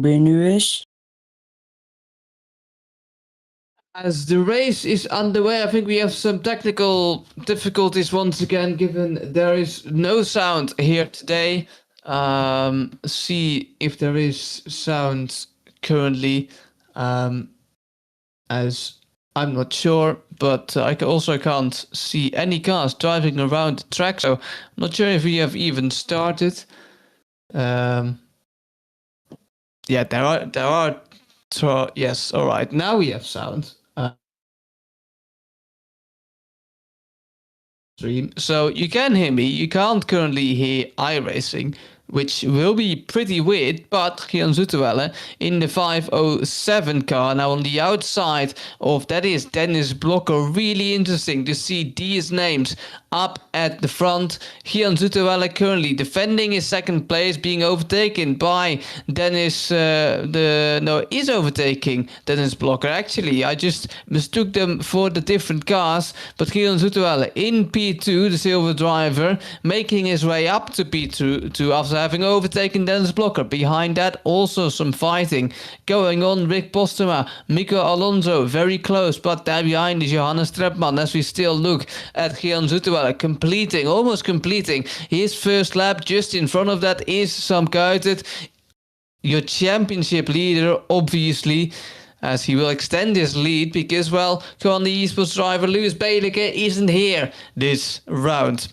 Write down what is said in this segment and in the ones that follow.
Benelux. As the race is underway, I think we have some technical difficulties once again, given there is no sound here today. See if there is sound currently, as I'm not sure, but I also can't see any cars driving around the track, so I'm not sure if we have even started. Yeah, there are. Yes, all right. Now we have sound. So you can hear me. You can't currently hear iRacing, which will be pretty weird, but Gian Zuterwelle in the 507 car. Now on the outside of that is Dennis Blocker. Really interesting to see these names up at the front. Gian Zuterwelle currently defending his second place, being overtaken by Dennis, is overtaking Dennis Blocker. Actually, I just mistook them for the different cars, but Gian Zuterwelle in P2, the silver driver, making his way up to P2 after having overtaken Dennis Blocker. Behind that, also some fighting going on. Rick Postema, Mico Alonso, very close, but there behind is Johannes Trepman as we still look at Gian Zuterwelle almost completing his first lap. Just in front of that is Sam Kuitert, your championship leader, obviously, as he will extend his lead because, well, Conde Esports driver Lewis Baileke isn't here this round.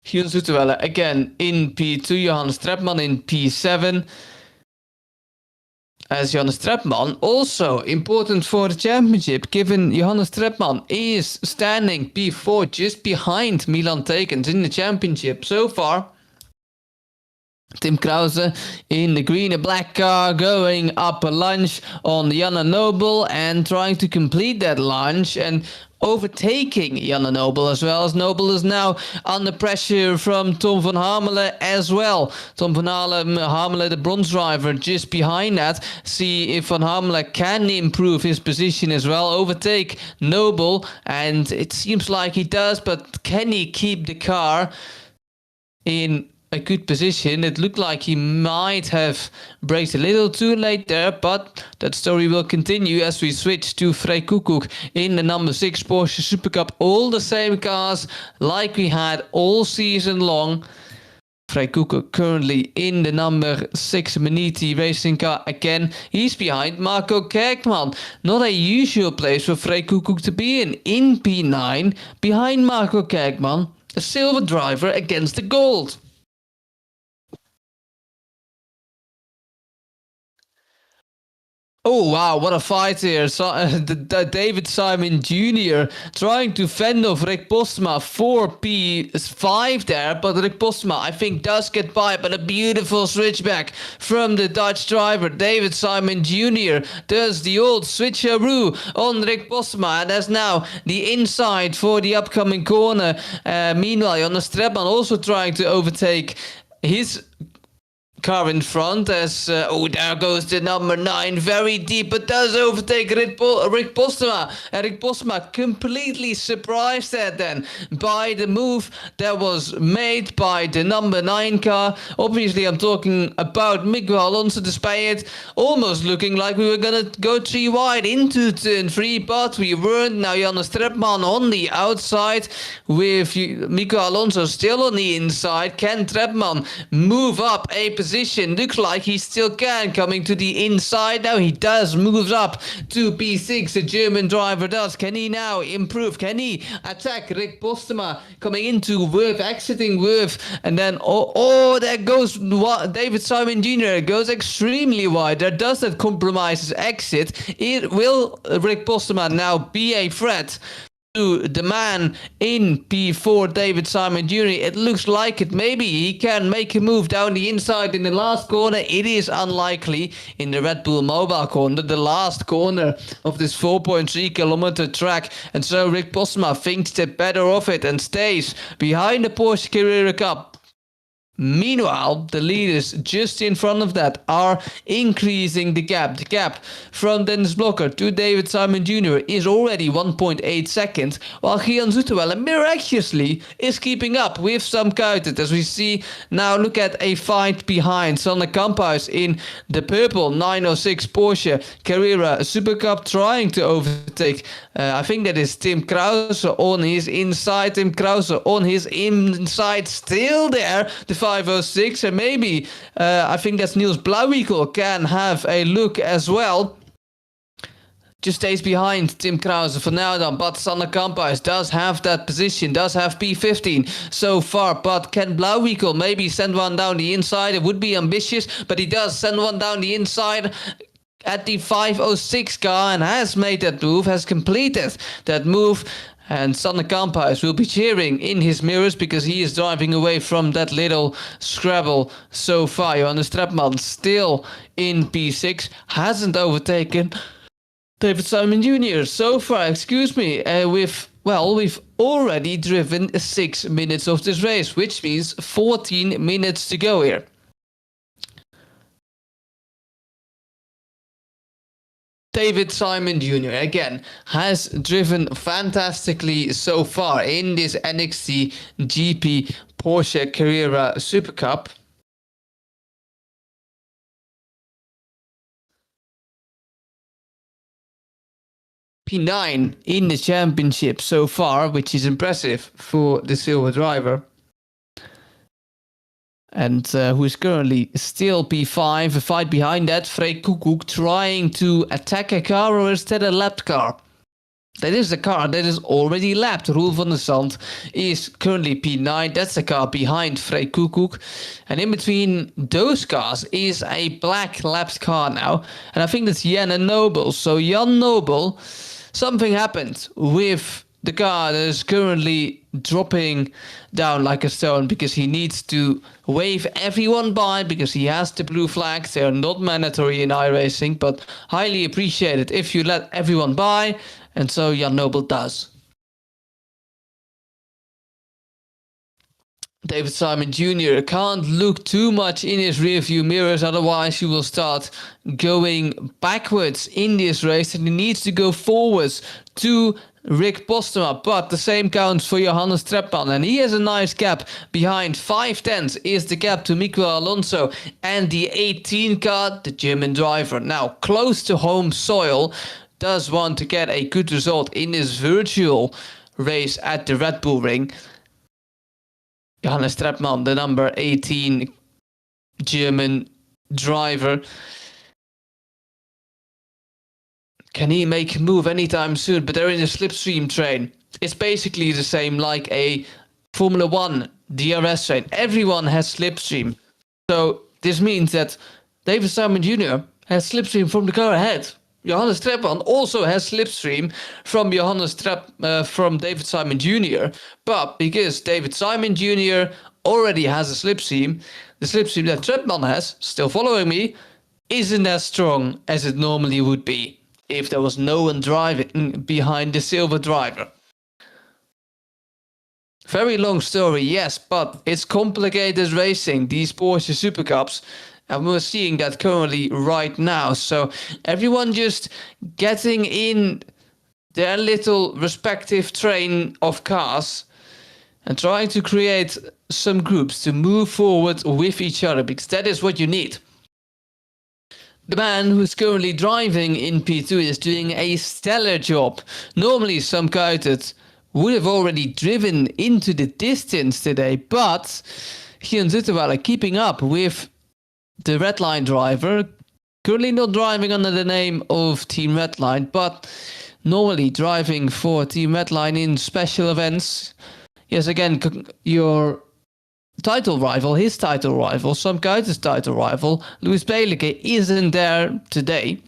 Gian Zuterwelle again in P2, Johannes Trepman in P7. As Johannes Trepman, also important for the championship, given Johannes Trepman is standing P4 just behind Milan Tekens in the championship so far. Tim Krause in the green and black car going up a lunge on Janne Noble and trying to complete that lunge and overtaking Janne Noble as well, as Noble is now under pressure from Tom van Hamelen as well. Tom van Hamelen, the bronze driver, just behind that. See if van Hamelen can improve his position as well, overtake Noble, and it seems like he does, but can he keep the car in a good position? It looked like he might have braked a little too late there, but that story will continue as we switch to Frey Koekoek in the number 6 Porsche Super Cup. All the same cars like we had all season long. Frey Koekoek currently in the number 6 Maniti racing car again. He's behind Marco Kerkman. Not a usual place for Frey Koekoek to be in P9, behind Marco Kerkman, a silver driver against the gold. Oh wow, what a fight here. David Simon Jr. trying to fend off Rick Postma for P5 there, but Rick Postma, I think, does get by, but a beautiful switchback from the Dutch driver. David Simon Jr. does the old switcheroo on Rick Postma, and that's now the inside for the upcoming corner. Meanwhile, Jonas Trebman also trying to overtake his car in front as there goes the number 9 very deep, but does overtake Rick Postma, and Rick Postma completely surprised then by the move that was made by the number 9 car. Obviously I'm talking about Miguel Alonso, despite it almost looking like we were gonna go 3 wide into turn 3, but we weren't. Now Jonas Trepman on the outside with Miguel Alonso still on the inside. Can Trepman move up a position? Looks like he still can, coming to the inside. Now he does, moves up to P6, the German driver does. Can he now improve? Can he attack Rick Postema coming into Worth, exiting Worth, and then there goes David Simon Jr. goes extremely wide. There does that compromise his exit. Will Rick Postema now be a threat to the man in P4, David Simon Jr.? It looks like it. Maybe he can make a move down the inside in the last corner. It is unlikely in the Red Bull Mobile corner, the last corner of this 4.3 kilometer track. And so Rick Postma thinks the better of it and stays behind the Porsche Carrera Cup. Meanwhile, the leaders just in front of that are increasing the gap. The gap from Dennis Blocker to David Simon Jr. is already 1.8 seconds, while Gian Zuterwelle miraculously is keeping up with Sam Kuijten. As we see now, look at a fight behind Sander Kamphuis in the purple 906 Porsche Carrera Super Cup, trying to overtake, I think that is Tim Krause on his inside. Tim Krause on his inside, still there. The 506, and maybe I think that's Niels Blauwiekel can have a look as well. Just stays behind Tim Krause for now then, but Sander Kamphuis does have that position, does have P15 so far, but can Blauwiekel maybe send one down the inside? It would be ambitious, but he does send one down the inside at the 506 car and has made that move, has completed that move. And Sander Kamphuis will be cheering in his mirrors because he is driving away from that little Scrabble so far. Johannes Trepman still in P6, hasn't overtaken David Simon Jr. so far, we've already driven 6 minutes of this race, which means 14 minutes to go here. David Simon Jr. again has driven fantastically so far in this NXTGP Porsche Carrera Super Cup. P9 in the championship so far, which is impressive for the silver driver. And who is currently still P5, a fight behind that, Freek Koekoek trying to attack a car, or is that a lapped car? That is a car that is already lapped. Roel van der Zand is currently P9, that's the car behind Freek Koekoek. And in between those cars is a black lapped car now, and I think that's Jan Noble. So Jan Noble, something happened with the car that is currently dropping down like a stone because he needs to wave everyone by because he has the blue flags. They are not mandatory in iRacing, but highly appreciated if you let everyone by, and so Jan Noble does. David Simon Jr. can't look too much in his rearview mirrors, otherwise he will start going backwards in this race, and he needs to go forwards to Rick Postema, but the same counts for Johannes Trepman, and he has a nice gap behind. 5/10 is the gap to Miguel Alonso and the 18 car, the German driver. Now close to home soil, does want to get a good result in this virtual race at the Red Bull Ring. Johannes Trepman, the number 18 German driver. Can he make a move anytime soon? But they're in a slipstream train. It's basically the same like a Formula 1 DRS train. Everyone has slipstream. So this means that David Simon Jr. has slipstream from the car ahead. Johannes Trepman also has slipstream from from David Simon Jr. But because David Simon Jr. already has a slipstream, the slipstream that Trepman has, still following me, isn't as strong as it normally would be if there was no one driving behind the silver driver. Very long story, yes, but it's complicated racing, these Porsche Super Cups, and we're seeing that currently right now. So everyone just getting in their little respective train of cars and trying to create some groups to move forward with each other, because that is what you need. The man who's currently driving in P2 is doing a stellar job. Normally Sam Kuijten would have already driven into the distance today, but Gian Zuterwelle keeping up with the Redline driver, currently not driving under the name of Team Redline, but normally driving for Team Redline in special events. Yes, again, your title rival, his title rival, Sam Kuijten's title rival, Louis Beilicke, isn't there today.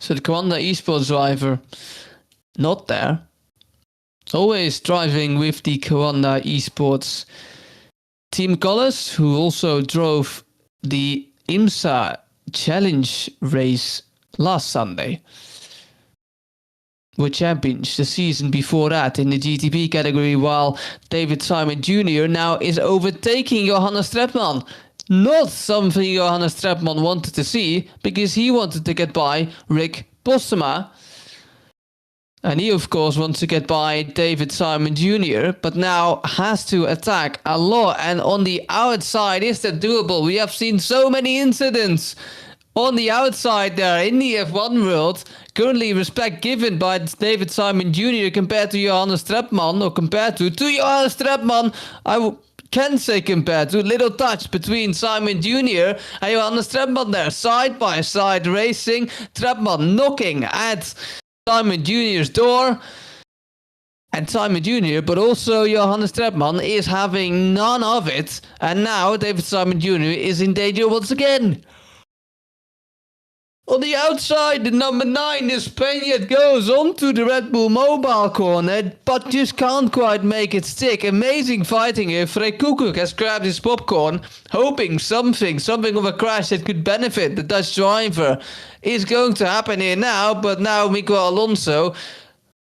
So the Coanda Esports driver, not there. Always driving with the Coanda Esports team colors, who also drove the IMSA Challenge race last Sunday. were champions the season before that in the GTP category, while David Simon Jr. now is overtaking Johannes Tretman. Not something Johannes Tretman wanted to see, because he wanted to get by Rick Postema. And he, of course, wants to get by David Simon Jr., but now has to attack a lot. And on the outside, is that doable? We have seen so many incidents on the outside there in the F1 world. Currently, respect given by David Simon Jr. compared to Johannes Tretman, or compared to Johannes Tretman. Can say compared to. Little touch between Simon Jr. and Johannes Tretman there, side by side racing. Tretman knocking at Simon Jr.'s door, and Simon Jr., but also Johannes Tretman, is having none of it, and now David Simon Jr. is in danger once again. On the outside, the number 9, the Spaniard, goes onto the Red Bull Mobile corner, but just can't quite make it stick. Amazing fighting here. Freek Koekoek has grabbed his popcorn, hoping something of a crash that could benefit the Dutch driver is going to happen here now. But now Miguel Alonso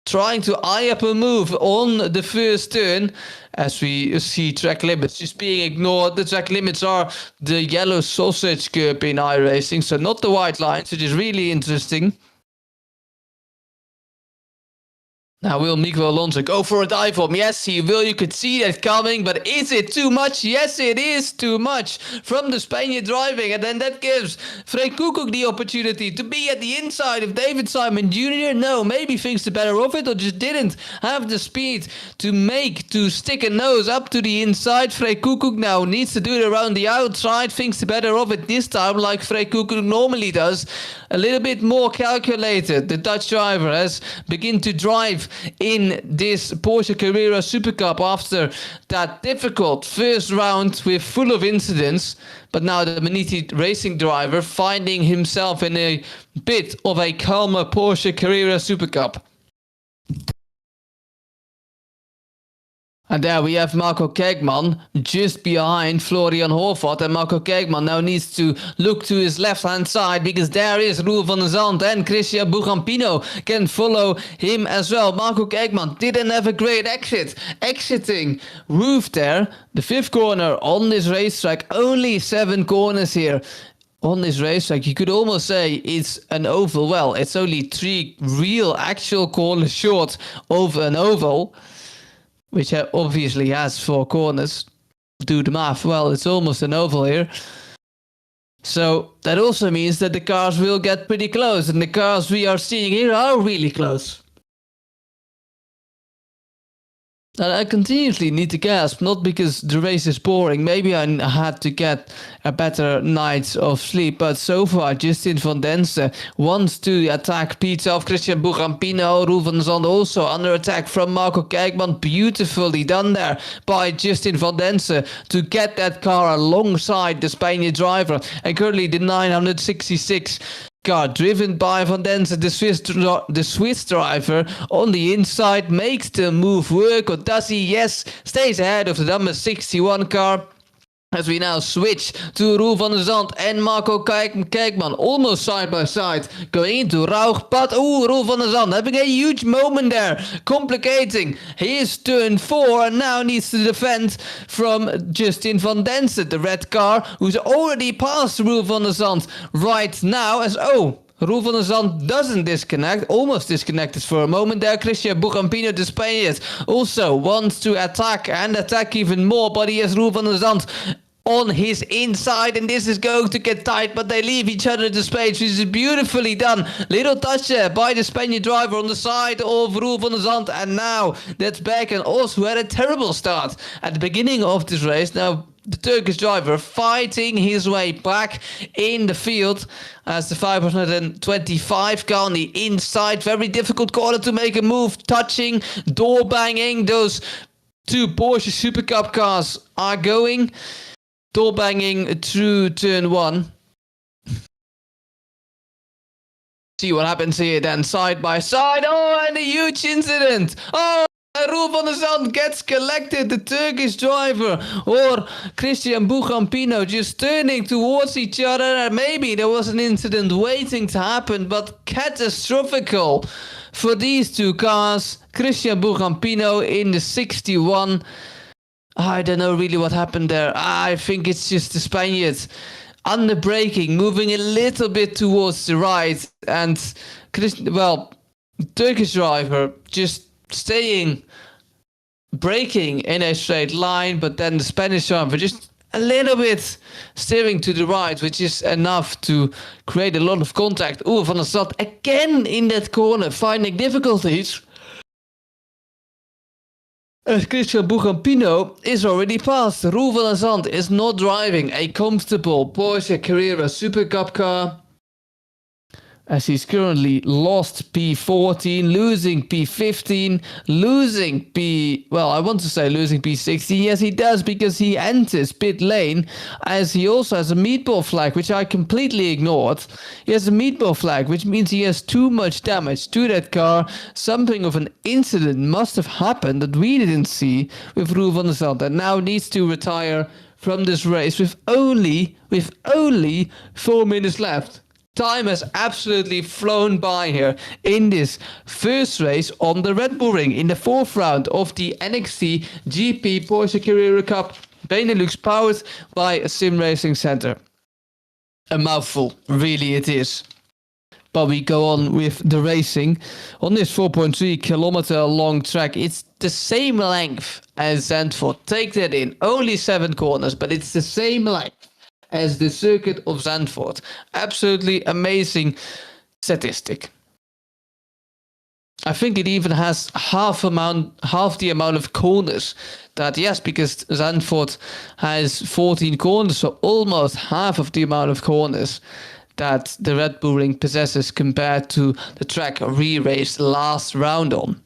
trying to eye up a move on the first turn, as we see track limits just being ignored. The track limits are the yellow sausage curb in iRacing, so not the white lines, which is really interesting. Now, will Miguel Alonso go for a dive bomb? Yes, he will. You could see that coming, but is it too much? Yes, it is too much from the Spaniard driving, and then that gives Freek Koekoek the opportunity to be at the inside of David Simon Jr. No, maybe thinks the better of it, or just didn't have the speed to stick a nose up to the inside. Freek Koekoek now needs to do it around the outside, thinks the better of it this time, like Freek Koekoek normally does. A little bit more calculated. The Dutch driver has begun to drive in this Porsche Carrera Super Cup after that difficult first round with full of incidents. But now the Maniti Racing driver finding himself in a bit of a calmer Porsche Carrera Super Cup. And there we have Marco Kegman just behind Florian Horvath, and Marco Kegman now needs to look to his left-hand side, because there is Roel van der Zand, and Christian Bugampino can follow him as well. Marco Kegman didn't have a great exiting roof there. The 5th corner on this racetrack, only 7 corners here. On this racetrack, you could almost say it's an oval. Well, it's only 3 real actual corners short of an oval, which obviously has 4 corners. Do the math. Well, it's almost an oval here. So that also means that the cars will get pretty close, and the cars we are seeing here are really close. And I continuously need to gasp, not because the race is boring. Maybe I had to get a better night of sleep, but so far Justin van Densen wants to attack Peter of Christian Bugampino. Roel van der Zand also under attack from Marco Kegman. Beautifully done there by Justin van Densen to get that car alongside the Spaniard driver. And currently the 966 car driven by Van Densen, the Swiss driver, on the inside, makes the move work, or does he? Yes, stays ahead of the number 61 car. As we now switch to Roel van der Zand and Marco Kegman, almost side by side, going into Rauch, but Roel van der Zand having a huge moment there, complicating his turn 4, and now needs to defend from Justin van Densen, the red car, who's already passed Roel van der Zand right now, as Roel van der Zand doesn't disconnect, almost disconnected for a moment there. Christian Bugampino, the Spaniard, also wants to attack and attack even more, but he has Roel van der Zand on his inside, and this is going to get tight, but they leave each other the space, which is beautifully done. Little touch there by the Spaniard driver on the side of Roel van der Zand, and now that's back, and also had a terrible start at the beginning of this race. Now the Turkish driver fighting his way back in the field as the 525 car on the inside. Very difficult corner to make a move, touching, door banging. Those 2 Porsche Super Cup cars are going. Door banging through turn 1. See what happens here then, side by side. Oh, and a huge incident. Oh! Roel van der Zand gets collected, the Turkish driver, or Christian Bugampino just turning towards each other. Maybe there was an incident waiting to happen, but catastrophical for these two cars. Christian Bugampino in the 61. I don't know really what happened there. I think it's just the Spaniards under braking, moving a little bit towards the right, and Turkish driver just staying braking in a straight line, but then the Spanish driver just a little bit steering to the right, which is enough to create a lot of contact. Van der Stad again in that corner, finding difficulties. As Christian Bugampino is already past. Roel van der Zand is not driving a comfortable Porsche Carrera Super Cup car, as he's currently lost P14, losing P15, losing losing P16. Yes, he does, because he enters pit lane, as he also has a meatball flag, which I completely ignored. He has a meatball flag, which means he has too much damage to that car. Something of an incident must have happened that we didn't see with Roel van der Zand, and now needs to retire from this race with only 4 minutes left. Time has absolutely flown by here in this first race on the Red Bull Ring in the 4th round of the NXTGP Porsche Carrera Cup Benelux, powered by Sim Racing Center. A mouthful, really it is. But we go on with the racing. On this 4.3 kilometer long track, it's the same length as Zandvoort. Take that in. Only 7 corners, but it's the same length as the circuit of Zandvoort. Absolutely amazing statistic. I think it even has half the amount of corners that, yes, because Zandvoort has 14 corners, so almost half of the amount of corners that the Red Bull Ring possesses compared to the track we raced last round on.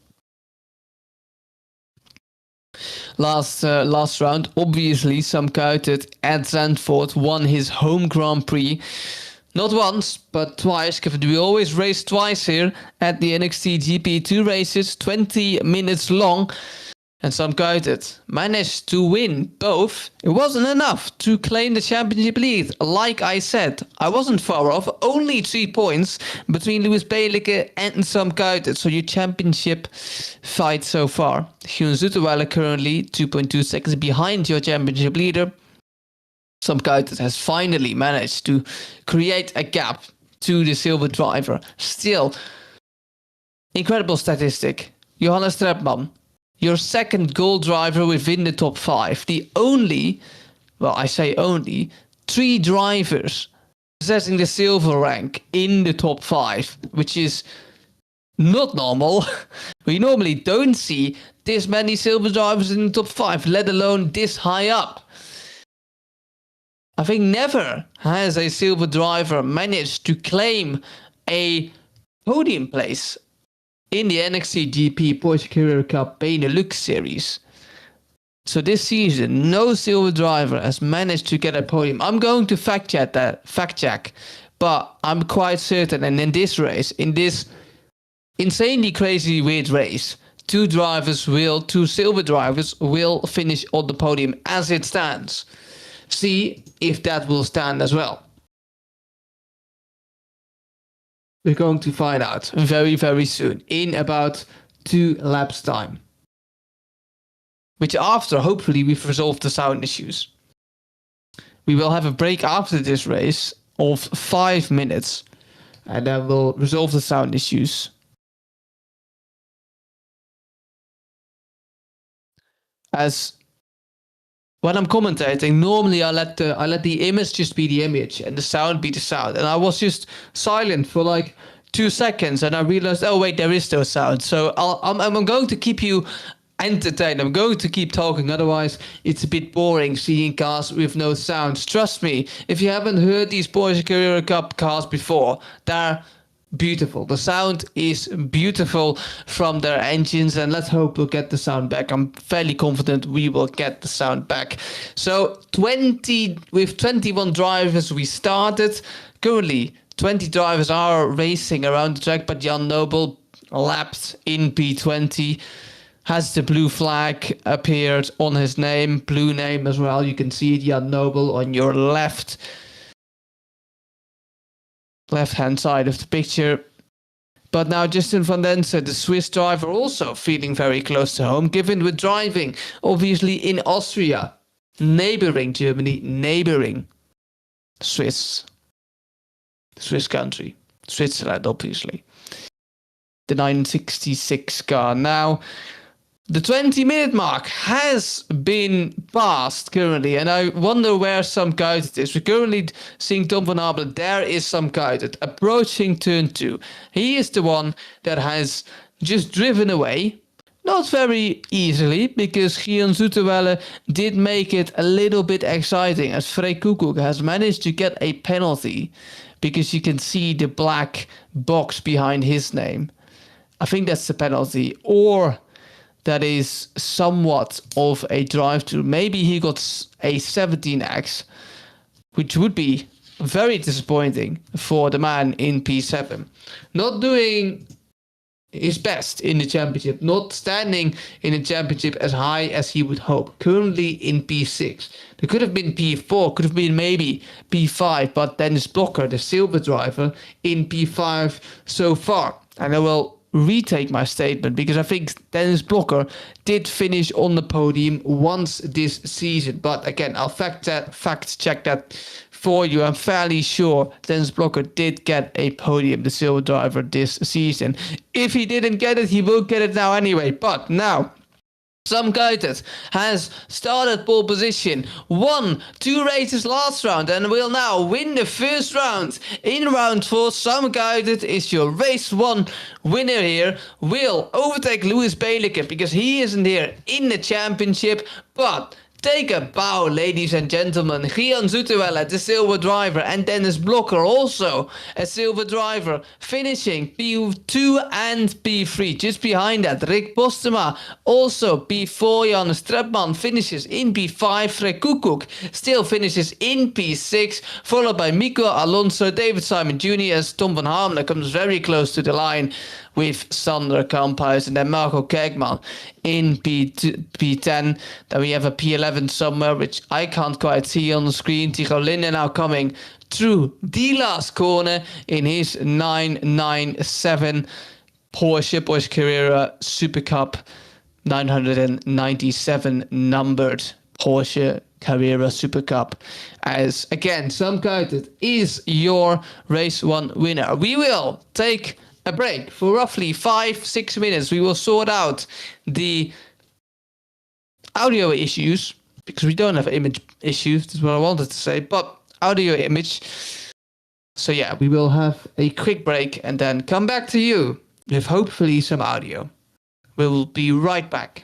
Last round, obviously, Sam Kuitert at Zandvoort won his home Grand Prix. Not once, but twice, because we always race twice here at the NXTGP. 2 races, 20 minutes long. And Sam Kuitert managed to win both. It wasn't enough to claim the championship lead. Like I said, I wasn't far off. Only 3 points between Louis Belijke and Sam Kuitert. So your championship fight so far. Hyun Zoetemelk currently 2.2 seconds behind your championship leader. Sam Kuitert has finally managed to create a gap to the silver driver. Still, incredible statistic. Johannes Trepman, your second gold driver within the top 5. The only, well, I say only, 3 drivers possessing the silver rank in the top 5, which is not normal. We normally don't see this many silver drivers in the top 5, let alone this high up. I think never has a silver driver managed to claim a podium place in the NXTGP Porsche Carrera Cup Benelux series. So this season, no silver driver has managed to get a podium. I'm going to fact check, but I'm quite certain. And in this race, in this insanely crazy weird race, 2 silver drivers will finish on the podium as it stands. See if that will stand as well. We're going to find out very, very soon, in about 2 laps time. Which after, hopefully, we've resolved the sound issues. We will have a break after this race of 5 minutes, and then we'll resolve the sound issues. As when I'm commentating, normally I let the image just be the image and the sound be the sound. And I was just silent for like 2 seconds, and I realized, oh wait, there is no sound. So I'm going to keep you entertained. I'm going to keep talking. Otherwise, it's a bit boring seeing cars with no sounds. Trust me, if you haven't heard these Porsche Carrera Cup cars before, they're beautiful. The sound is beautiful from their engines, and let's hope we'll get the sound back. I'm fairly confident we will get the sound back. So 21 drivers we started. Currently 20 drivers are racing around the track, but Jan Noble lapped in P20, has the blue flag appeared on his name, blue name as well. You can see it, Jan Noble, on your left-hand side of the picture. But now Justin van Densen, the Swiss driver, also feeling very close to home, given with driving, obviously in Austria, neighboring Germany, neighboring Swiss country, Switzerland, obviously. The 966 car. Now, the 20-minute mark has been passed currently, and I wonder where some guided is. We're currently seeing Tom van Abelen. There is some guided approaching turn 2. He is the one that has just driven away. Not very easily, because Gian Zoetemelk did make it a little bit exciting, as Freek Koekoek has managed to get a penalty, because you can see the black box behind his name. I think that's the penalty, or that is somewhat of a drive-through. Maybe he got a 17x, which would be very disappointing for the man in P7. Not doing his best in the championship, not standing in the championship as high as he would hope. Currently in P6. There could have been P4, could have been maybe P5, but Dennis Blocker, the silver driver, in P5 so far. And I will retake my statement, because I think Dennis Blocker did finish on the podium once this season. But again, I'll fact check that for you. I'm fairly sure Dennis Blocker did get a podium, the silver driver, this season. If he didn't get it, he will get it now anyway. But now, Sam Kuitert has started pole position, won 2 races last round, and will now win the first round. In round 4, Sam Kuitert is your race 1 winner here. Will overtake Louis Belieke, because he isn't here in the championship, but take a bow, ladies and gentlemen. Gian Zoetemelk, the silver driver, and Dennis Blocker, also a silver driver, finishing P2 and P3. Just behind that, Rick Postema, also P4. Jan Strepman finishes in P5. Freek Koekoek still finishes in P6, followed by Mico Alonso, David Simon Jr. as Tom van Hamelen comes very close to the line with Sander Kamphuis, and then Marco Kerkman in P10. Then we have a P11 somewhere, which I can't quite see on the screen. Tigo Linde now coming through the last corner in his 997 Porsche Carrera Super Cup, 997 numbered Porsche Carrera Super Cup. As again, Sam Kuitert is your race 1 winner. We will take a break for roughly 5-6 minutes. We will sort out the audio issues, because we don't have image issues. That's what I wanted to say, but audio image. So yeah, we will have a quick break and then come back to you with hopefully some audio. We'll be right back.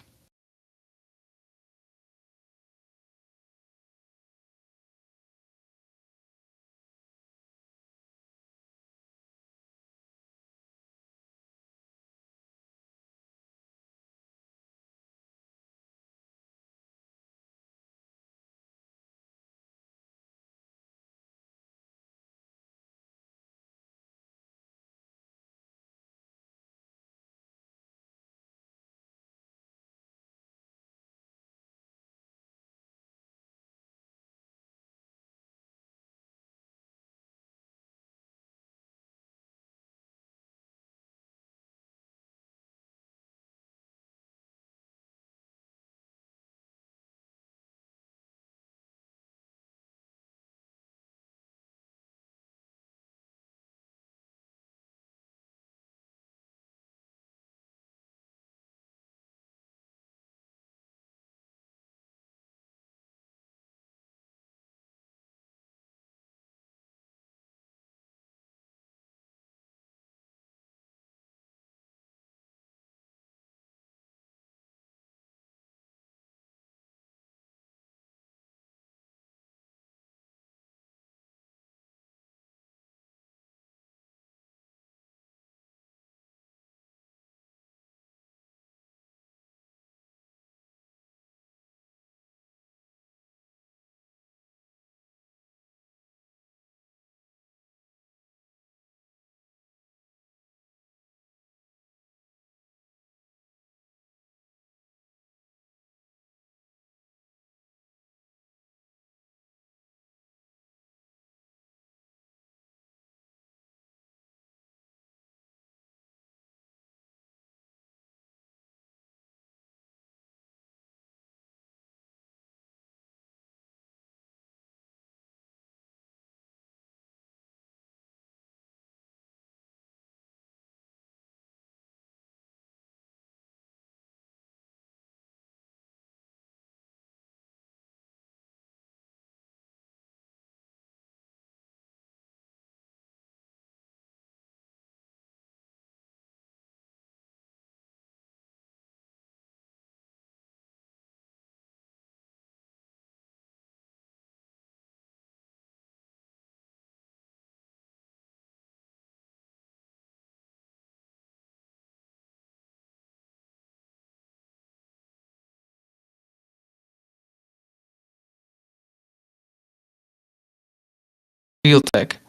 Realtek.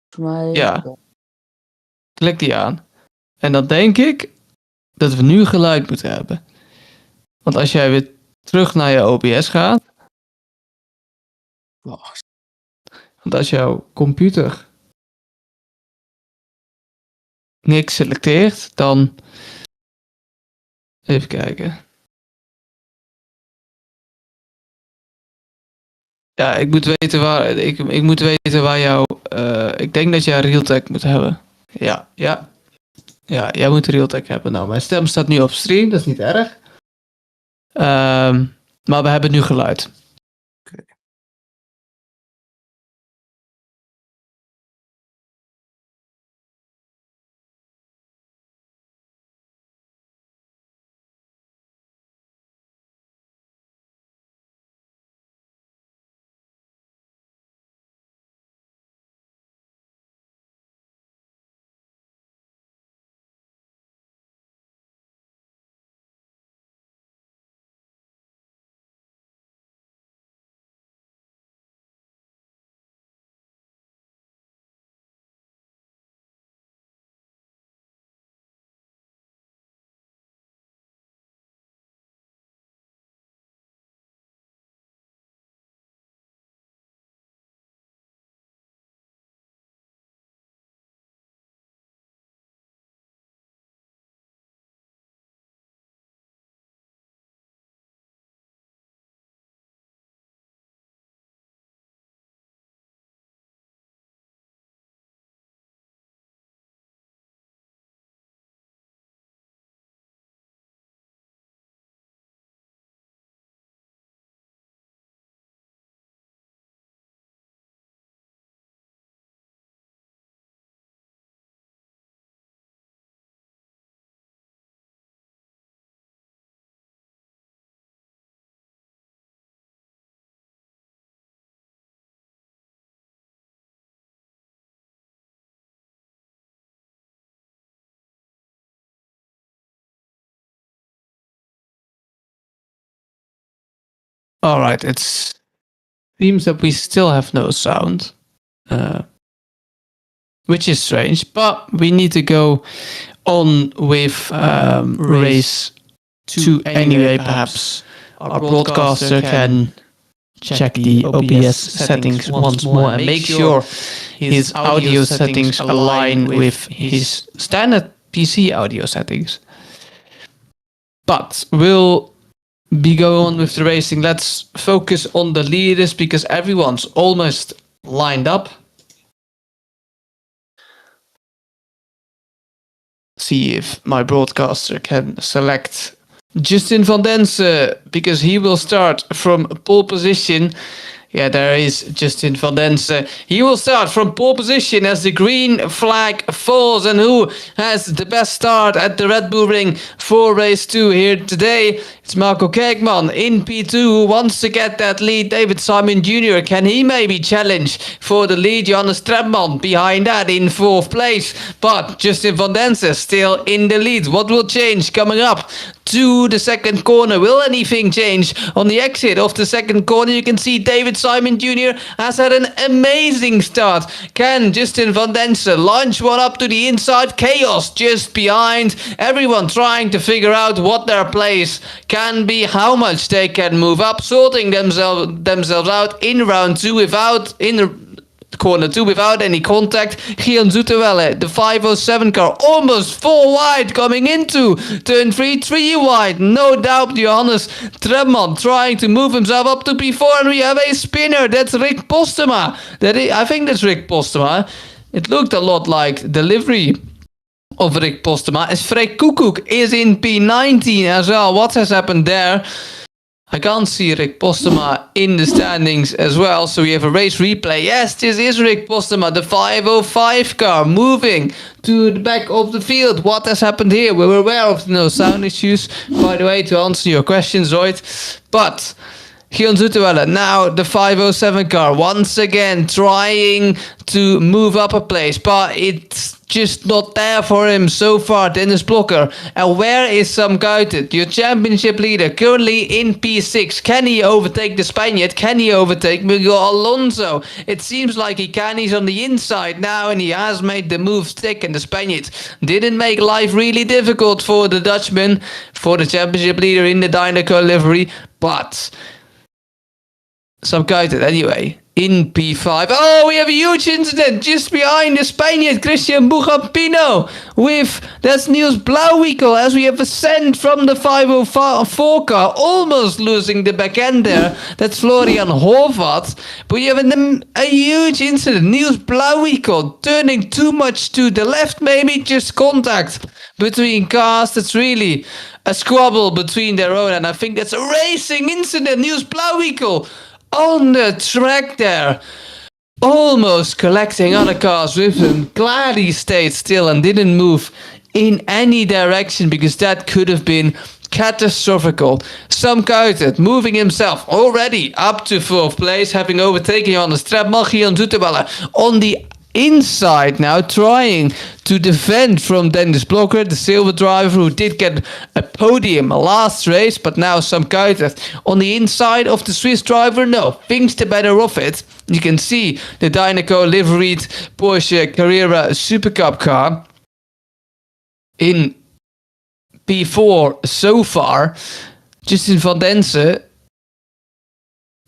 Voor mij... Ja. Klik die aan. En dan denk ik dat we nu geluid moeten hebben. Want als jij weer terug naar je OBS gaat. Wacht. Want als jouw computer niks selecteert, dan... Even kijken. Ja, ik moet weten waar... Ik moet weten waar jouw... ik denk dat jij Realtek moet hebben. Ja, jij moet Realtek hebben. Nou, mijn stem staat nu op stream, dat is niet erg. Maar we hebben nu geluid. Oké. All right, it seems that we still have no sound, which is strange. But we need to go on with race 2 anyway. Perhaps our broadcaster can check the OBS settings once more and make sure his audio settings align with his standard PC audio settings. But we'll be going on with the racing. Let's focus on the leaders because everyone's almost lined up. See if my broadcaster can select Justin van Densen because he will start from pole position. Yeah, there is Justin van Densen. He will start from pole position as the green flag falls. And who has the best start at the Red Bull Ring for race 2 here today? It's Marco Kerkman in P2 who wants to get that lead. David Simon Jr. Can he maybe challenge for the lead? Johannes Trebman behind that in 4th place. But Justin van Densen still in the lead. What will change coming up to the second corner? Will anything change on the exit of the second corner? You can see David Simon Jr. has had an amazing start. Can Justin van Densen launch one up to the inside? Chaos just behind. Everyone trying to figure out what their place can be, how much they can move up, sorting themselves out in round 2 corner 2 without any contact. Gian Zoeterwelle, the 507 car, almost 4 wide coming into turn 3 wide. No doubt Johannes Trebman trying to move himself up to P4, and we have a spinner. That's Rick Postema. I think that's Rick Postema. It looked a lot like the livery of Rick Postema. As Freek Koekoek is in P19 as well. What has happened there? I can't see Rick Postema in the standings as well, so we have a race replay. Yes, this is Rick Postema, the 505 car, moving to the back of the field. What has happened here? We were aware of no sound issues, by the way, to answer your question, Zoid. But Gion Zutuela, now the 507 car, once again trying to move up a place, but it's just not there for him so far, Dennis Blocker. And where is Sam Kuiten, your championship leader, currently in P6? Can he overtake the Spaniard? Can he overtake Miguel Alonso? It seems like he can. He's on the inside now, and he has made the move stick, and the Spaniard didn't make life really difficult for the Dutchman, for the championship leader in the Dynaco livery, but Sam Kuiten anyway. In P5. Oh, we have a huge incident just behind the Spaniard Christian Bugampino that's Niels Blauwiekel as we have ascend from the 504 car, almost losing the back end there. That's Florian Horvath. But you have a huge incident. Niels Blauwiekel turning too much to the left, maybe just contact between cars. That's really a squabble between their own, and I think that's a racing incident. Niels Blauwiekel on the track there, almost collecting other cars with him. Glad he stayed still and didn't move in any direction, because that could have been catastrophical. Sam Kuiten moving himself already up to 4th place, having overtaken Johannes Tretman. Gion Zutuela on the inside now, trying to defend from Dennis Blocker, the silver driver who did get a podium last race, but now Sam Kuiten on the inside of the Swiss driver. No, thinks the better of it. You can see the Dynaco liveried Porsche Carrera Super Cup car in P4 so far. Justin van Densen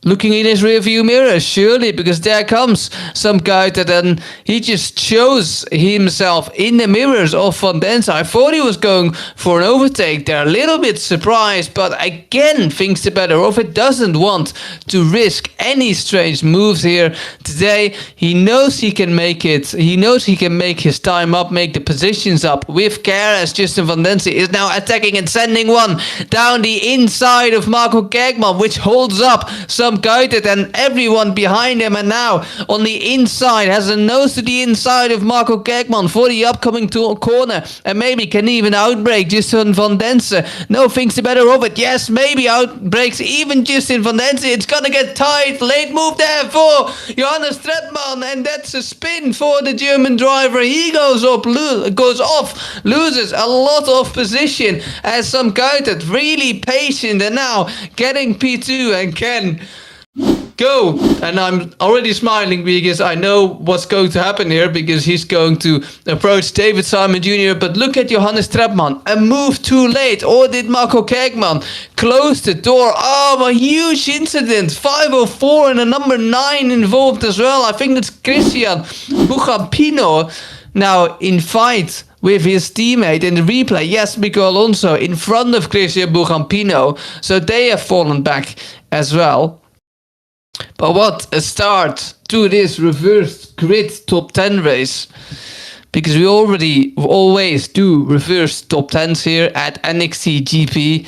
looking in his rearview mirror, surely, because there comes some guy that then he just shows himself in the mirrors of Van Densen. I thought he was going for an overtake there, a little bit surprised, but again thinks the better of it, doesn't want to risk any strange moves here today. He knows he can make it, he knows he can make his time up, make the positions up with care, as Justin Van Densen is now attacking and sending one down the inside of Marco Kerkman, which holds up some Kuiten and everyone behind him, and now on the inside has a nose to the inside of Marco Kerkman for the upcoming corner, and maybe can even outbrake Justin Van Densen. No, thinks the better of it. Yes, maybe outbreaks even Justin Van Densen. It's gonna get tight. Late move there for Johannes Tretman, and that's a spin for the German driver. He goes off, loses a lot of position as Sam Kuiten really patient and now getting P2 and can go. And I'm already smiling because I know what's going to happen here, because he's going to approach David Simon Jr. But look at Johannes Tretman, a move too late, or did Marco Kerkman close the door? Oh, a huge incident. 504 and a number 9 involved as well. I think that's Christian Bugampino now in fight with his teammate in the replay. Yes, Miguel Alonso in front of Christian Bugampino, so they have fallen back as well. But what a start to this reverse grid top 10 race, because we always do reverse top 10s here at NXTGP.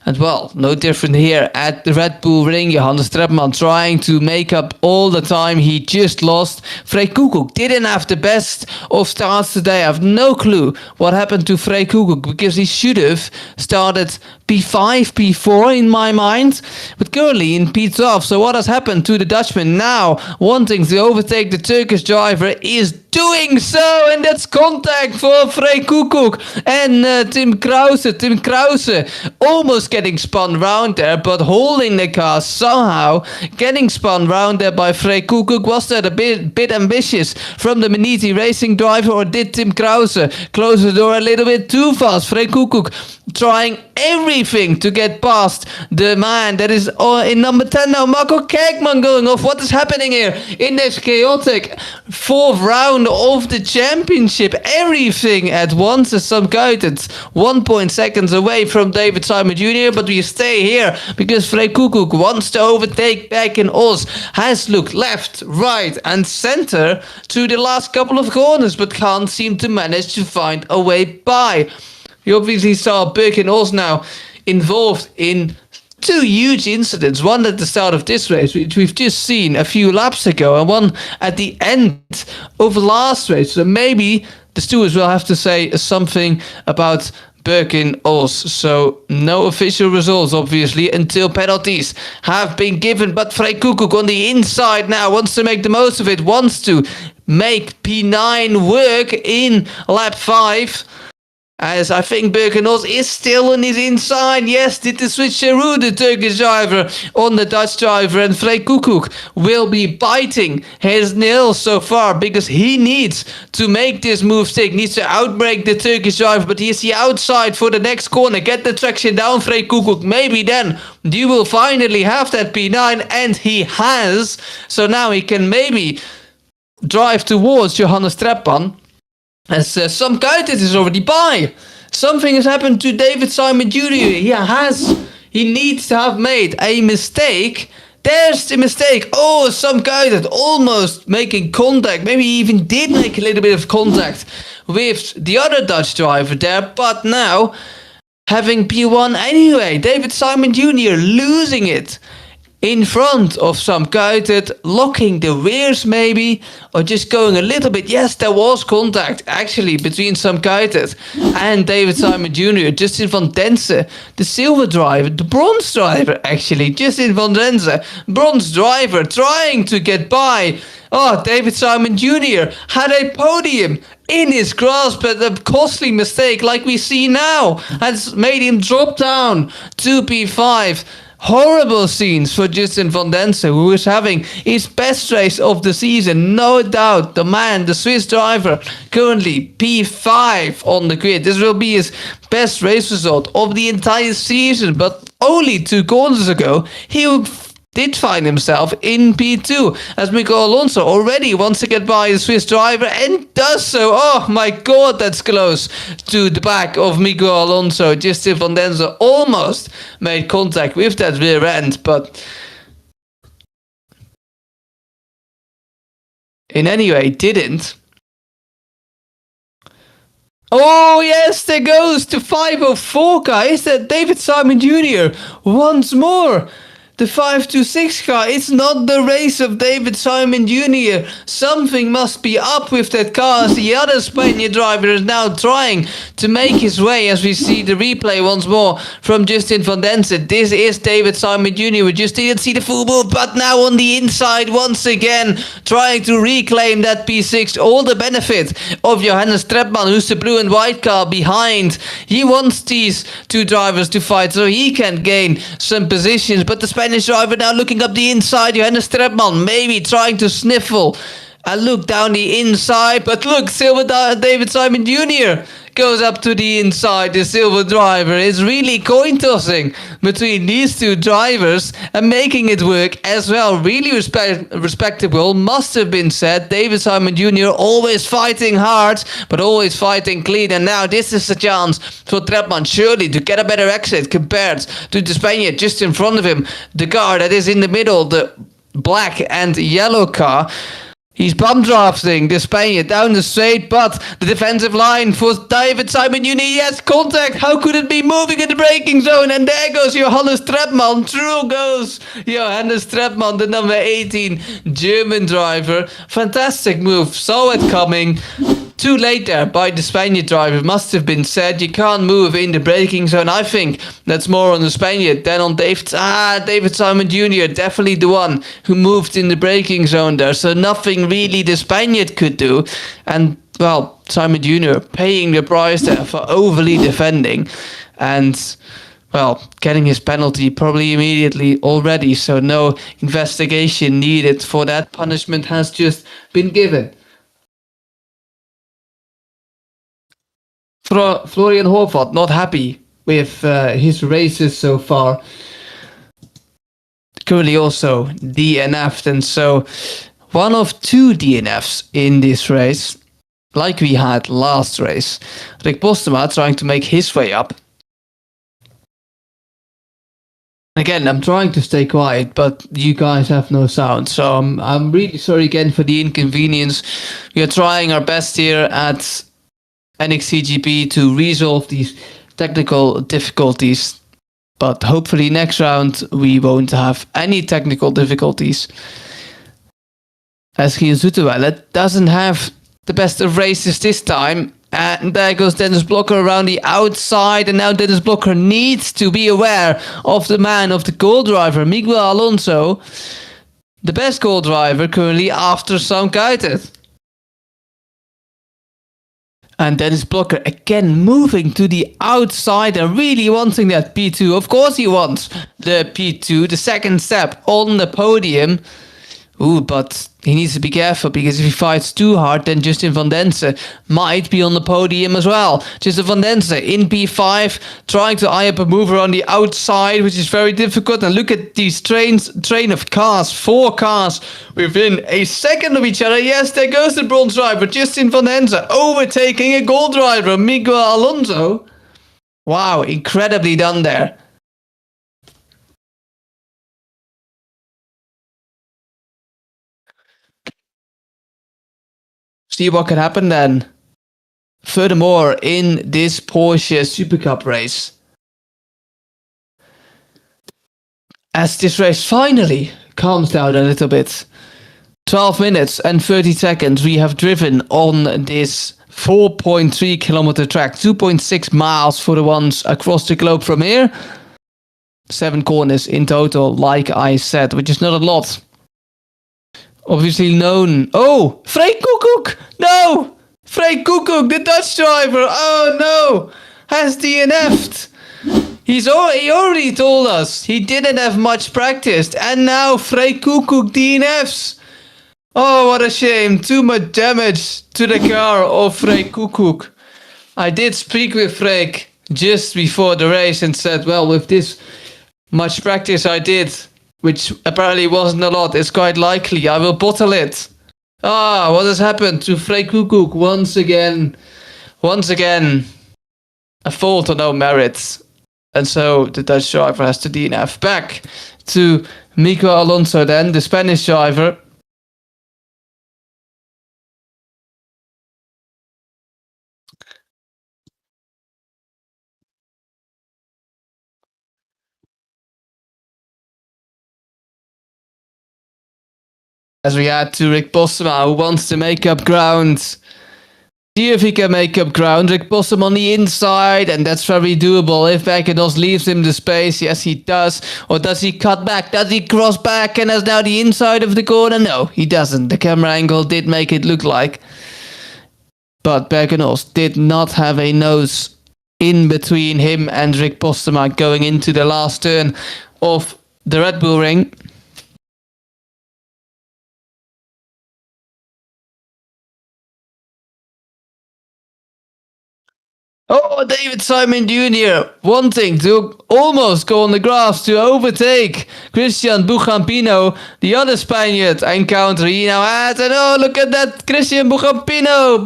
And well, no different here at the Red Bull Ring. Johannes Tretman trying to make up all the time he just lost. Frey Koekoek didn't have the best of starts today. I have no clue what happened to Frey Koekoek, because he should have started P5, P4 in my mind, but currently in P12. So what has happened to the Dutchman now wanting to overtake the Turkish driver is doing so, and that's contact for Frey Koekoek and Tim Krause. Tim Krause almost getting spun round there, but holding the car somehow, getting spun round there by Frey Koekoek. Was that a bit ambitious from the Maniti Racing driver, or did Tim Krause close the door a little bit too fast? Frey Koekoek trying everything to get past the man that is in number 10 now, Marco Kerkman, going off. What is happening here in this chaotic 4th round of the championship? Everything at once as Sam Kuiten 1 seconds away from David Simon Jr., but we stay here because Frey Koekoek wants to overtake back in Oz, has looked left, right and center to the last couple of corners, but can't seem to manage to find a way by. We obviously saw Birkin Oz now involved in 2 huge incidents, one at the start of this race, which we've just seen a few laps ago, and one at the end of last race. So maybe the stewards will have to say something about Birkin-Os. So no official results, obviously, until penalties have been given. But Frey Koekoek on the inside now wants to make the most of it, wants to make P9 work in lap 5. As I think Birkin-Os is still on his inside. Yes, did the switch route, the Turkish driver on the Dutch driver. And Frey Koekoek will be biting his nails so far because he needs to make this move stick. Needs to outbrake the Turkish driver, but he is the outside for the next corner. Get the traction down, Frey Koekoek. Maybe then you will finally have that P9, and he has. So now he can maybe drive towards Johannes Treppan. As Sam Kuijten is already by. Something has happened to David Simon Jr. He needs to have made a mistake. There's the mistake. Oh, Sam Kuijten almost making contact. Maybe he even did make a little bit of contact with the other Dutch driver there. But now, having P1 anyway. David Simon Jr. losing it in front of Sam Kuijten, locking the rears maybe, or just going a little bit. Yes, there was contact actually between Sam Kuijten and David Simon Jr. Justin van Densen, the silver driver, the bronze driver actually, Justin van Densen, bronze driver, trying to get by. Oh, David Simon Jr. had a podium in his grasp, but a costly mistake like we see now has made him drop down to P5. Horrible scenes for Justin van Densen, who is having his best race of the season, no doubt. The man, the Swiss driver, currently P5 on the grid. This will be his best race result of the entire season, but only 2 corners ago, he did find himself in P2, as Mikel Alonso already wants to get by the Swiss driver and does so. Oh my god, that's close to the back of Mikel Alonso. Justin van Densen almost made contact with that rear end, but in any way didn't. Oh yes, there goes to 504 guys. That David Simon Jr. once more. The 526 car, it's not the race of David Simon Jr. Something must be up with that car, as the other Spaniard driver is now trying to make his way, as we see the replay once more from Justin van Densen. This is David Simon Jr. We just didn't see the full move, but now on the inside once again, trying to reclaim that P6. All the benefit of Johannes Treppan, who's the blue and white car behind. He wants these 2 drivers to fight so he can gain some positions, but the Spanish driver now looking up the inside. Johannes Treppan maybe trying to sniffle and look down the inside, but look, David Simon Jr. goes up to the inside. The silver driver is really coin tossing between these 2 drivers and making it work as well. Really respectable, must have been said. David Simon Jr. always fighting hard, but always fighting clean. And now this is a chance for Treppan surely to get a better exit compared to the Spaniard just in front of him. The car that is in the middle, the black and yellow car. He's bum drafting the Spaniard down the straight, but the defensive line for David Simon Jr. Yes, contact. How could it be moving in the braking zone? And there goes Johannes Treppan. Through goes Johannes Treppan, the number 18 German driver. Fantastic move. Saw it coming. Too late there by the Spaniard driver. Must have been said. You can't move in the braking zone. I think that's more on the Spaniard than on David. David Simon Jr. Definitely the one who moved in the braking zone there. So nothing really the Spaniard could do. And, well, Simon Jr. paying the price there for overly defending. And, well, getting his penalty probably immediately already. So no investigation needed for that. Punishment has just been given. Florian Horvath not happy with his races so far. Currently also DNF'd, and so one of 2 DNFs in this race, like we had last race. Rick Postema trying to make his way up. Again, I'm trying to stay quiet, but you guys have no sound, so I'm really sorry again for the inconvenience. We are trying our best here at NXTGP to resolve these technical difficulties, but hopefully next round we won't have any technical difficulties, as Giel Zoeteweille doesn't have the best of races this time. And there goes Dennis Blocker around the outside. And now Dennis Blocker needs to be aware of the man, of the goal driver, Miguel Alonso. The best goal driver currently after Sam Kuijten. And Dennis Blocker again moving to the outside and really wanting that P2. Of course he wants the P2, the second step on the podium. Ooh, but he needs to be careful, because if he fights too hard, then Justin Van Densen might be on the podium as well. Justin Van Densen in P5, trying to eye up a mover on the outside, which is very difficult. And look at these train of cars, 4 cars within a second of each other. Yes, there goes the bronze driver, Justin Van Densen, overtaking a gold driver, Miguel Alonso. Wow, incredibly done there. See what can happen then. Furthermore, in this Porsche Super Cup race, as this race finally calms down a little bit, 12 minutes and 30 seconds we have driven on this 4.3 kilometer track, 2.6 miles for the ones across the globe from here. 7 corners in total, like I said, which is not a lot. Obviously known. Oh, Freek Koekoek! No! Freek Koekoek, the Dutch driver. Oh no! Has DNF'd. He already told us he didn't have much practice. And now Freek Koekoek DNFs. Oh, what a shame. Too much damage to the car of Freek Koekoek. I did speak with Freek just before the race and said, well, with this much practice I did, which apparently wasn't a lot, it's quite likely I will bottle it. Ah, what has happened to Freek Koekoek once again? Once again, a fault or no merit. And so the Dutch driver has to DNF. Back to Miguel Alonso then, the Spanish driver. As we add to Rick Postma, who wants to make up ground. See if he can make up ground. Rick Postma on the inside, and that's very doable. If Beckenos leaves him the space, yes he does. Or does he cut back? Does he cross back and has now the inside of the corner? No, he doesn't. The camera angle did make it look like. But Beckenos did not have a nose in between him and Rick Postma going into the last turn of the Red Bull Ring. Oh, David Simon Jr. wanting to almost go on the grass to overtake Christian Bucampino, the other Spaniard encounter he now has. And oh, look at that, Christian Bucampino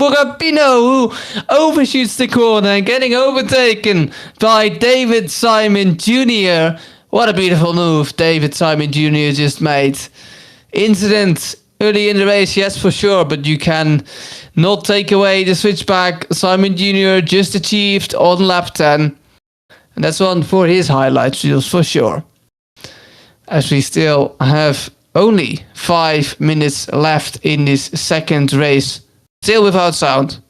who overshoots the corner and getting overtaken by David Simon Jr. What a beautiful move David Simon Jr. just made. Incident early in the race, yes, for sure, but you can not take away the switchback Simon Jr. just achieved on lap 10. And that's one for his highlight reels for sure. As we still have only 5 minutes left in this second race, still without sound.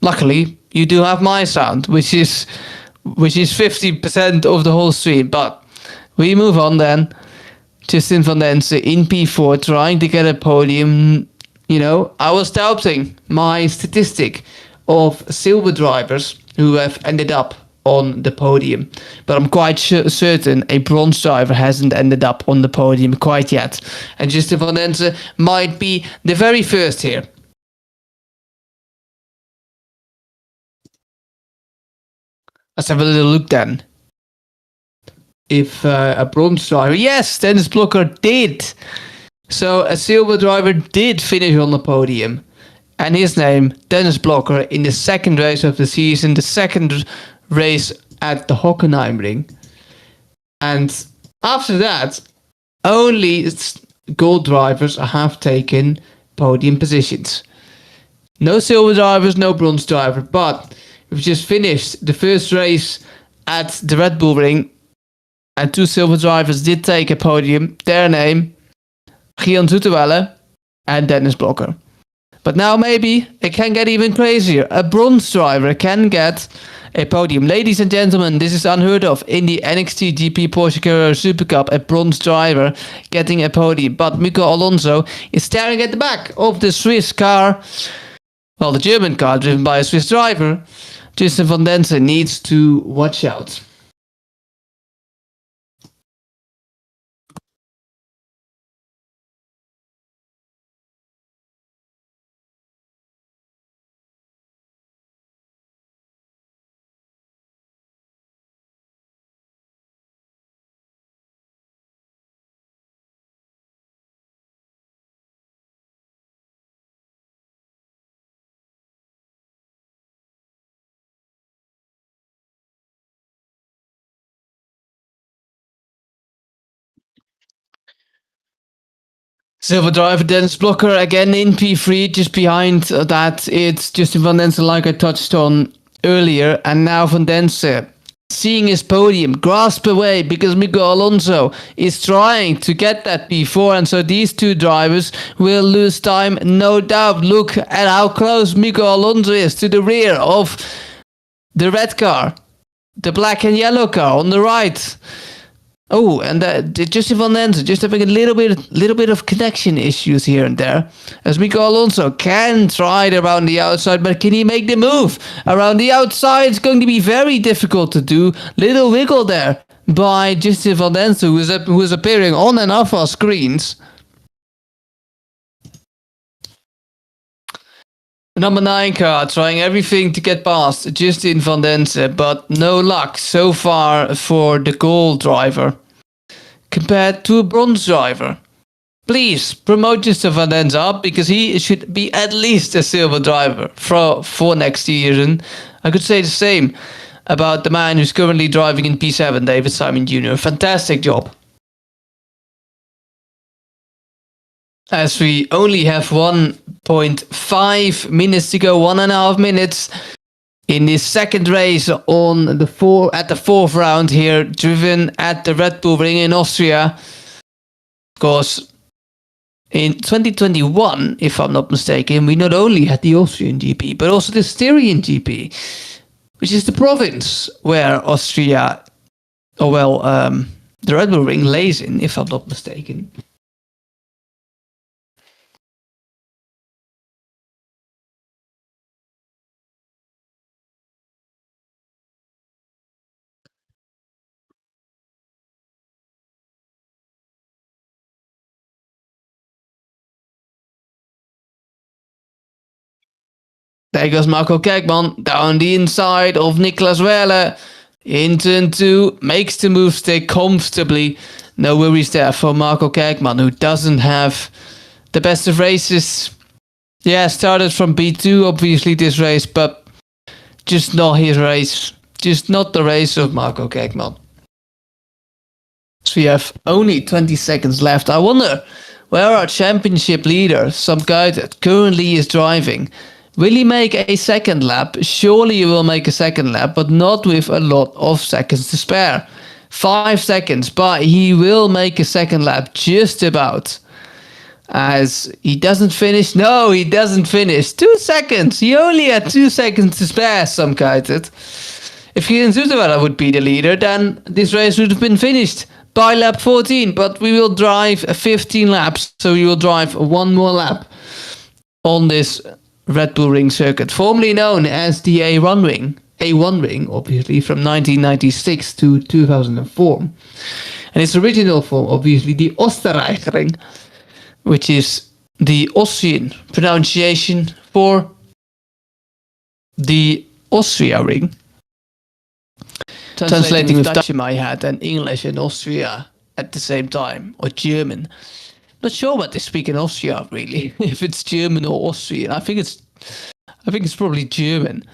Luckily, you do have my sound, which is 50% of the whole stream, but we move on then. Justin Van Densen in P4 trying to get a podium. You know, I was doubting my statistic of silver drivers who have ended up on the podium. But I'm quite certain a bronze driver hasn't ended up on the podium quite yet. And Justin Van Densen might be the very first here. Let's have a little look then. If a bronze driver, yes, Dennis Blocker did. So a silver driver did finish on the podium. And his name, Dennis Blocker, in the second race of the season, the second race at the Hockenheimring. And after that, only gold drivers have taken podium positions. No silver drivers, no bronze driver. But we've just finished the first race at the Red Bull Ring. And 2 silver drivers did take a podium. Their name, Gian Zoetewelle and Dennis Blocker. But now maybe it can get even crazier. A bronze driver can get a podium. Ladies and gentlemen, this is unheard of in the NXTGP Porsche Carrera Super Cup, a bronze driver getting a podium. But Mico Alonso is staring at the back of the Swiss car. Well, the German car driven by a Swiss driver. Justin Van Densen needs to watch out. Silver driver Dennis Blocker again in P3. Just behind that, it's Justin Van Densen, like I touched on earlier. And now Van Densen, seeing his podium grasp away because Mico Alonso is trying to get that P4. And so these two drivers will lose time, no doubt. Look at how close Mico Alonso is to the rear of the red car, the black and yellow car on the right. Oh, and Justin Van Densen just having a little bit of connection issues here and there. As Mico Alonso can try it around the outside, but can he make the move around the outside? It's going to be very difficult to do. Little wiggle there by Justin Van Densen, who is appearing on and off our screens. Number 9 car trying everything to get past Justin Van Densen, but no luck so far for the gold driver compared to a bronze driver. Please promote Justin Van Densen up because he should be at least a silver driver for next season. I could say the same about the man who's currently driving in P7, David Simon Jr. Fantastic job. As we only have 1.5 minutes to go, 1.5 minutes in this second race on the fourth round here, driven at the Red Bull Ring in Austria. Of course, in 2021, if I'm not mistaken, we not only had the Austrian GP, but also the Styrian GP, which is the province where Austria, the Red Bull Ring lays in, if I'm not mistaken. There goes Marco Kerkman down the inside of Niklas Werle. In turn 2, makes the move stay comfortably. No worries there for Marco Kerkman, who doesn't have the best of races. Yeah, started from P2 obviously this race, but just not his race. Just not the race of Marco Kerkman. So we have only 20 seconds left. I wonder where our championship leader, some guy that currently is driving, will he make a second lap? Surely he will make a second lap, but not with a lot of seconds to spare. 5 seconds, but he will make a second lap just about. As he doesn't finish. No, he doesn't finish. 2 seconds. He only had 2 seconds to spare, some guided. If Gideon Zoetemelk would be the leader, then this race would have been finished by lap 14. But we will drive 15 laps, so we will drive one more lap on this Red Bull Ring circuit, formerly known as the A1 Ring, obviously, from 1996 to 2004. And its original form, obviously, the Oostenrijkring, which is the Austrian pronunciation for the Austria Ring. Translating with Dutch in my head and English and Austria at the same time, or German. Not sure what they speak in Austria really. If it's German or Austrian, I think it's probably German.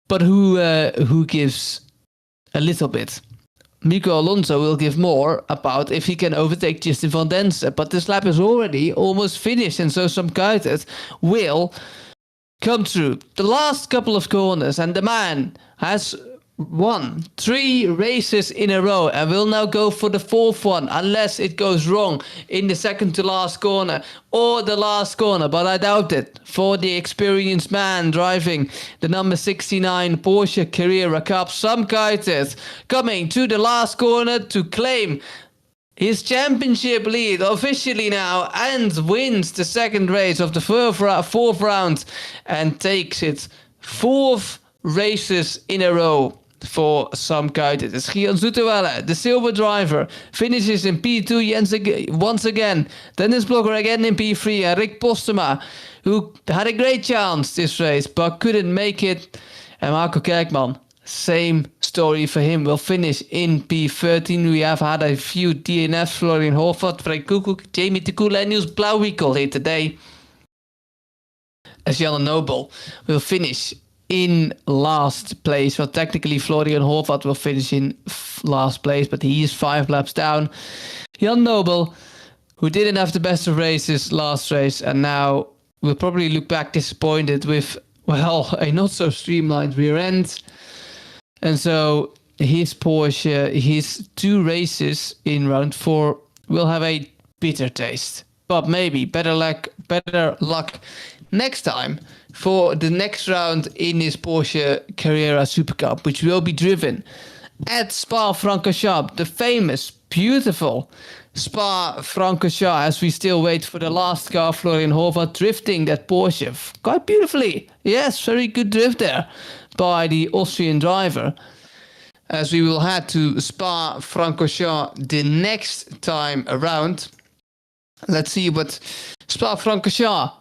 But who gives a little bit? Mico Alonso will give more about if he can overtake Justin Van Densen. But this lap is already almost finished, and so some guided will come through the last couple of corners, and the man has won 3 races in a row and will now go for the 4th one unless it goes wrong in the second to last corner or the last corner, but I doubt it for the experienced man driving the number 69 Porsche Carrera Cup. Sam Kuytet coming to the last corner to claim his championship lead officially now and wins the second race of the 4th round and takes it 4th races in a row for Sam Kuytet. It's Gian Zuterwelle, the silver driver, finishes in P2 once again. Dennis Blocker again in P3 and Rick Postema, who had a great chance this race but couldn't make it. And Marco Kerkman, same story for him, will finish in P13. We have had a few DNFs, Florian Horvath, Frank Koekoek, Jamie Tekula and Niels Blauwiekel here today. As Jan Noble will finish in last place. Well, technically Florian Horvath will finish in last place, but he is 5 laps down. Jan Noble, who didn't have the best of races last race and now will probably look back disappointed with, well, a not so streamlined rear end. And so his Porsche, his 2 races in round 4 will have a bitter taste. But maybe better luck next time for the next round in his Porsche Carrera Super Cup, which will be driven at Spa-Francorchamps, the famous, beautiful Spa-Francorchamps, as we still wait for the last car, Florian Horvath, drifting that Porsche quite beautifully. Yes, very good drift there by the Austrian driver, as we will head to Spa-Francorchamps the next time around. Let's see what Spa-Francorchamps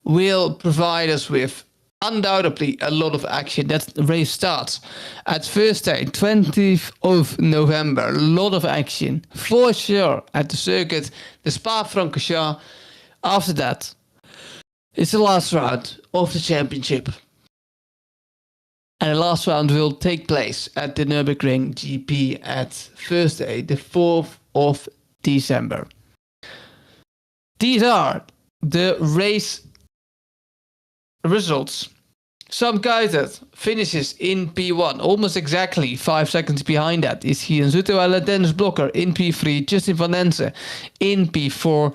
will provide us with. Undoubtedly a lot of action. That race starts at Thursday, 20th of November. A lot of action for sure at the circuit, the Spa-Francorchamps. After that, it's the last round of the championship. And the last round will take place at the Nürburgring GP at Thursday, the 4th of December. These are the race results. Sam Kuytet finishes in P1, almost exactly 5 seconds behind that is Gian Zuterwelle, Dennis Blocker in P3, Justin van Densen in P4,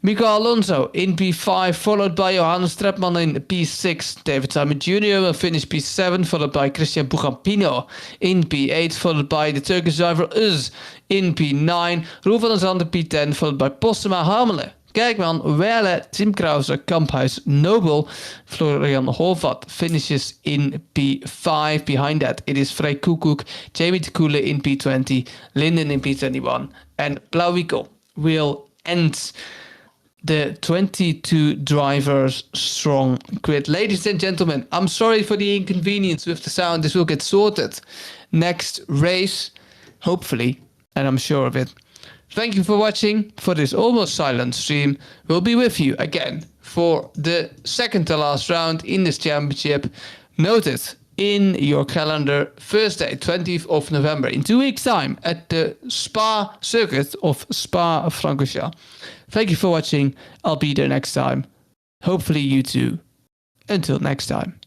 Miguel Alonso in P5, followed by Johannes Trepman in P6. David Simon Jr. will finish P7, followed by Christian Bugampino in P8, followed by the Turkish driver Uz in P9, Roel van der Zande P10, followed by Postema, Hamelen, Kerkman, Wehle, Tim Krauser, Kamphuis, Noble. Florian Horvath finishes in P5. Behind that, it is Frank Koekoek, Jamie Tekula in P20, Linden in P21, and Blauwiekel will end the 22 drivers strong grid. Ladies and gentlemen, I'm sorry for the inconvenience with the sound. This will get sorted next race, hopefully, and I'm sure of it. Thank you for watching for this almost silent stream. We'll be with you again for the second to last round in this championship. Note it in your calendar, Thursday, 20th of November, in 2 weeks' time at the Spa circuit of Spa-Francorchamps. Thank you for watching. I'll be there next time. Hopefully you too. Until next time.